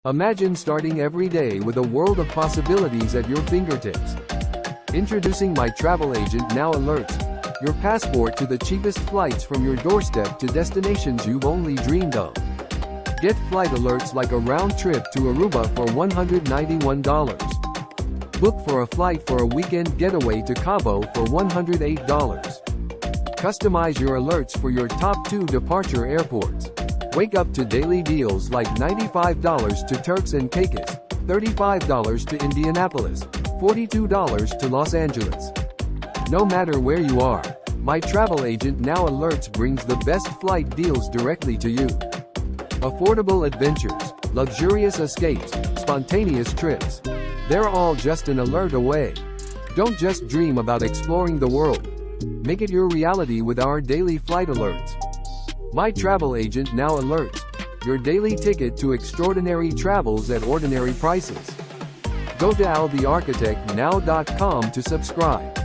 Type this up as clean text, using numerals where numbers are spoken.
Imagine starting every day with a world of possibilities at your fingertips. Introducing MyTravelAgentNow Alerts, your passport to the cheapest flights from your doorstep to destinations you've only dreamed of. Get flight alerts like a round trip to Aruba for $191. Book for a flight for a weekend getaway to Cabo for $108. Customize your alerts for your top 2 departure airports. Wake up to daily deals like $95 to Turks and Caicos, $35 to Indianapolis, $42 to Los Angeles. No matter where you are, MyTravelAgentNow Alerts brings the best flight deals directly to you. Affordable adventures, luxurious escapes, spontaneous trips. They're all just an alert away. Don't just dream about exploring the world. Make it your reality with our daily flight alerts. MyTravelAgentNow Alerts, your daily ticket to extraordinary travels at ordinary prices. Go to althearchitectnow.com to subscribe.